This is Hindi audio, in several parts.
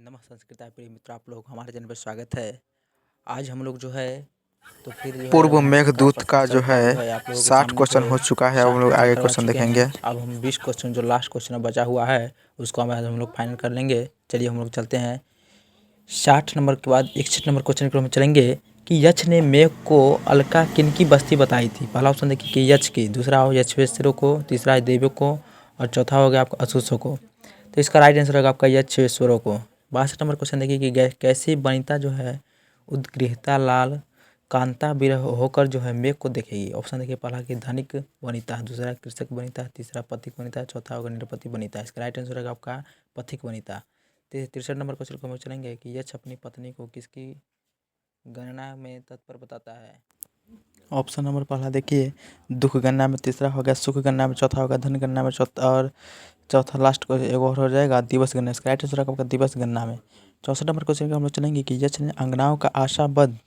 नमस्कार संस्कृत प्रिय मित्रों, आप लोग हमारे चैनल पर स्वागत है। आज हम लोग जो है तो फिर जो है पूर्व हम मेघदूत का जो है आप लोगों के 60 सामने जो क्वेश्चन है हो चुका है। अब 60 हम लोग क्वेश्चन आगे करवा क्वेश्चन चुके देखेंगे। हैं। अब हम 20 क्वेश्चन जो लास्ट क्वेश्चन बचा हुआ है उसको हम लोग फाइनल कर लेंगे। चलिए हम लोग चलते हैं। 60 नंबर के बाद 61 नंबर क्वेश्चन की ओर हम चलेंगे कि यक्ष ने मेघ को अलका किनकी बस्ती बताई थी। पहला ऑप्शन देखिए कि यक्ष की, दूसरा हो यक्षवेश्वरों को, तीसरा है देवों को और चौथा हो गया आपका असुसों को। तो इसका राइट आंसर होगा आपका यक्षवेश्वरों को। 62 नंबर क्वेश्चन देखिए कि कैसी वनिता जो है उद्गृहता लाल कांता विरह होकर जो है मेघ को देखेगी। ऑप्शन देखिए पहला कि धनिक वनिता, दूसरा कृषक वनिता, तीसरा पथिक वनिता, चौथा होगा निरपति वनिता। इसका राइट आंसर होगा आपका पथिक वनिता। 63 नंबर क्वेश्चन को हम चलेंगे कि यक्ष अपनी पत्नी को किसकी गणना में तत्पर बताता है। ऑप्शन नंबर पहला देखिए दुख गणना में, तीसरा हो गया सुख गणना में, चौथा होगा धन गणना में, चौथा लास्ट को एक और हो जाएगा दिवस गणना। इसका राइट आंसर आपका दिवस गणना में। 64 नंबर क्वेश्चन का हम लोग चलेंगे कि यक्ष ने अंगनाओं का आशाबद्ध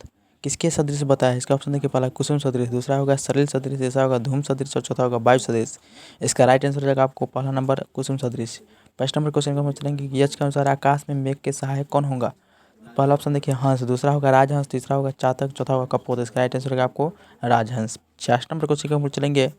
किसके सदृश बताया। इसका ऑप्शन देखिए पहला कुसुम सदृश, दूसरा होगा सलिल सदृश, तीसरा होगा धूम सदृश और चौथा होगा वायु सदृश। इसका राइट आंसर हो जाएगा आपको पहला नंबर कुसुम सदृश। 5 नंबर क्वेश्चन का हम चलेंगे कि यक्ष के अनुसार आकाश में मेघ के सहायक कौन होगा। पहला ऑप्शन देखिए हंस, दूसरा होगा राजहंस, तीसरा होगा चातक, चौथा होगा कपोत। इसका राइट आंसर होगा आपको राजहंस। 66 नंबर क्वेश्चन का हम चलेंगे।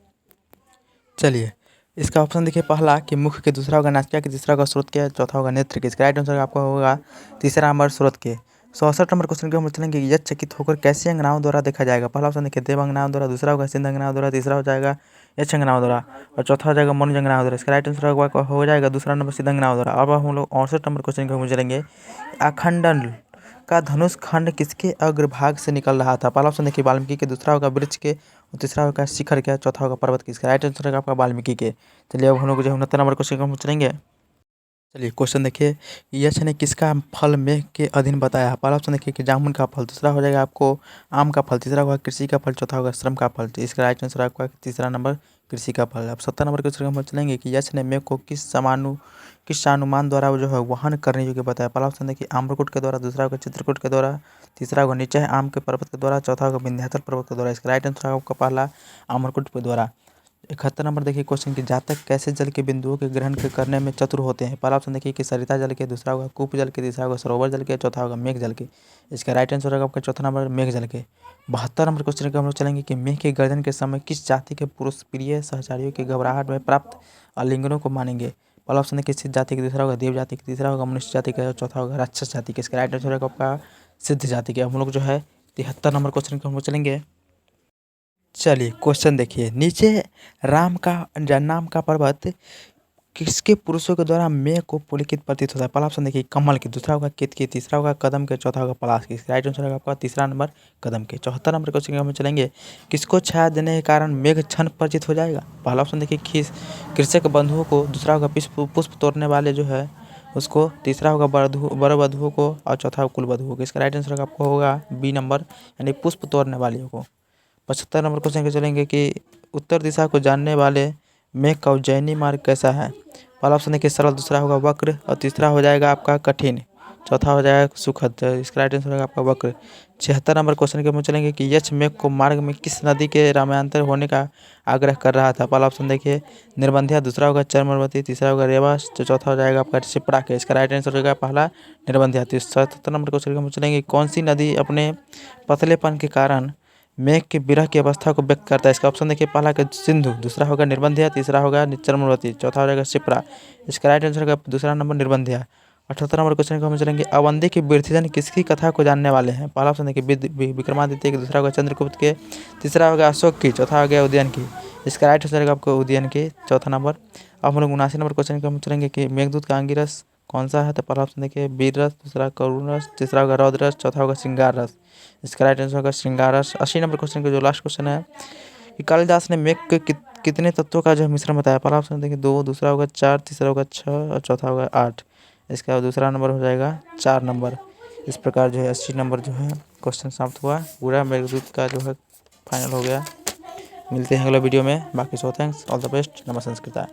चलिए इसका ऑप्शन देखिए पहला कि मुख के, दूसरा होगा नासिका के, तीसरा होगा स्रोत के, चौथा होगा नेत्र के। इसका राइट आंसर आपका होगा तीसरा नंबर स्रोत के। 67 नंबर क्वेश्चन के हम चलेंगे यक्ष चकित होकर कैसे अंगनाओं द्वारा देखा जाएगा। पहला ऑप्शन देखिए देव अंगनाओं द्वारा, दूसरा होगा सिंध अंगनाओं द्वारा, तीसरा हो जाएगा यक्ष अंगनाओं द्वारा और चौथा हो जाएगा मनुज अंगनाओं द्वारा। इसका राइट आंसर हो जाएगा दूसरा नंबर सिंध अंगनाओं द्वारा। अब हम लोग 68 नंबर क्वेश्चन के हम चलेंगे अखंडन का धनुष खंड किसके अग्रभाग से निकल रहा था। पहला ऑप्शन देखिए वाल्मीकि के, दूसरा होगा वृक्ष के और तीसरा होगा शिखर के, चौथा होगा पर्वत के। इसका राइट आंसर होगा आपका वाल्मीकि के। चलिए अब हम लोग जो 69 नंबर क्वेश्चन को हम चलेंगे। चलिए क्वेश्चन देखिए यक्ष ने किसका फल मेघ के अधीन बताया। पहला ऑप्शन देखिए कि जामुन का फल, दूसरा हो जाएगा आपको आम का फल, तीसरा होगा कृषि का फल, चौथा होगा श्रम का फल। तो इसका राइट आंसर आपका तीसरा नंबर कृषि का फल। अब 70 नंबर क्वेश्चन हम चलेंगे कि यक्ष ने मेघ को किस अनुमान द्वारा जो है वहन करने योग्य बताया। पहला ऑप्शन देखिए आम्रकूट के द्वारा, दूसरा होगा चित्रकूट के द्वारा, तीसरा होगा नीचे आम के पर्वत के द्वारा, चौथा होगा विंध्याचल पर्वत के द्वारा। इसका राइट आंसर आपका पहला आम्रकूट के द्वारा। 71 नंबर देखिए क्वेश्चन कि जातक कैसे जल के बिंदुओं के ग्रहण के करने में चतुर होते हैं। पहला ऑप्शन देखिए कि सरिता जल के, दूसरा होगा कूप जल के, तीसरा होगा सरोवर जल के, चौथा होगा मेघ जल के। इसका राइट आंसर होगा आपका चौथा नंबर मेघ जल के। 72 नंबर क्वेश्चन का हम लोग चलेंगे कि मेघ के गर्जन के समय किस जाति के पुरुष प्रिय सहचारियों के घबराहट में प्राप्त आलिंगनों को मानेंगे। पहला ऑप्शन देखिए सिद्ध जाति के, दूसरा होगा देव जाति के, तीसरा होगा मनुष्य जाति का, चौथा होगा राक्षस जाति के। इसका राइट आंसर होगा आपका सिद्ध जाति के। हम लोग जो है 73 नंबर क्वेश्चन को हम लोग चलेंगे। चलिए क्वेश्चन देखिए नीचे नाम का पर्वत किसके पुरुषों के द्वारा मेघ को पुलकित प्रतीत होता है। पहला ऑप्शन देखिए कमल के, दूसरा होगा केतकी, तीसरा होगा कदम के, चौथा होगा पलाश के। राइट आंसर होगा आपका तीसरा नंबर कदम के। 74 नंबर क्वेश्चन हम चलेंगे किसको छाया देने के कारण मेघ क्षण परिचित हो जाएगा। पहला ऑप्शन देखिए कृषक बंधुओं को, दूसरा होगा पुष्प तोड़ने वाले जो है उसको, तीसरा होगा वर वधुओं को और चौथा होगा कुल वधुओं को। इसका राइट आंसर आपको होगा बी नंबर यानी पुष्प तोड़ने वाले को। 75 नंबर क्वेश्चन के चलेंगे कि उत्तर दिशा को जानने वाले मेघ का उज्जैनी मार्ग कैसा है। पहला ऑप्शन देखिए सरल, दूसरा होगा वक्र और तीसरा हो जाएगा आपका कठिन, चौथा हो जाएगा सुखद। इसका राइट आंसर होगा आपका वक्र। 76 नंबर क्वेश्चन के हम चलेंगे कि यक्ष मेघ को मार्ग में किस नदी के रामायंतर होने का आग्रह कर रहा था। पहला ऑप्शन देखिए निर्बंधिया, दूसरा होगा चरमरवती, तीसरा होगा रेवा, चौथा हो जाएगा आपका शिप्रा के। इसका राइट आंसर होगा पहला निर्बंधिया। 77 नंबर क्वेश्चन के हम चलेंगे कौन सी नदी अपने पतलेपन के कारण मेघ के विरह की अवस्था को व्यक्त करता है। इसका ऑप्शन देखिए पहला का सिंधु, दूसरा होगा निर्बंधिया, तीसरा होगा चरमरवती, चौथा हो जाएगा शिप्रा। इसका राइट आंसर होगा दूसरा नंबर निर्बंधिया। 78 नंबर क्वेश्चन को हम चलेंगे अवंती के वृद्धजन किसकी कथा को जानने वाले हैं। पहला ऑप्शन देखिए विक्रमादित्य के, दूसरा होगा चंद्रगुप्त के, तीसरा होगा अशोक की, चौथा हो गया उदयन की। इसका राइट आंसर होगा आपको उदयन की, चौथा नंबर। अब हम लोग 79 नंबर क्वेश्चन को हम चलेंगे कि मेघदूत का अंगिरस कौन सा है। तो पहला ऑप्शन देखिए वीर रस, दूसरा करुण रस, तीसरा होगा रौद्र रस, चौथा होगा श्रृंगार रस। इसका राइट आंसर होगा श्रृंगार रस। 80 नंबर क्वेश्चन का जो लास्ट क्वेश्चन है कि कालिदास ने मेघ के कितने तत्वों का जो है मिश्रण बताया। पहला ऑप्शन देखिए 2, दूसरा होगा 4, तीसरा होगा 6 और चौथा होगा 8। इसका दूसरा नंबर हो जाएगा 4 नंबर। इस प्रकार जो है 80 नंबर जो है क्वेश्चन समाप्त हुआ। पूरा मेघदूत का जो है फाइनल हो गया। मिलते हैं अगला वीडियो में। बाकी so thanks, all the best, नमः संस्कृता।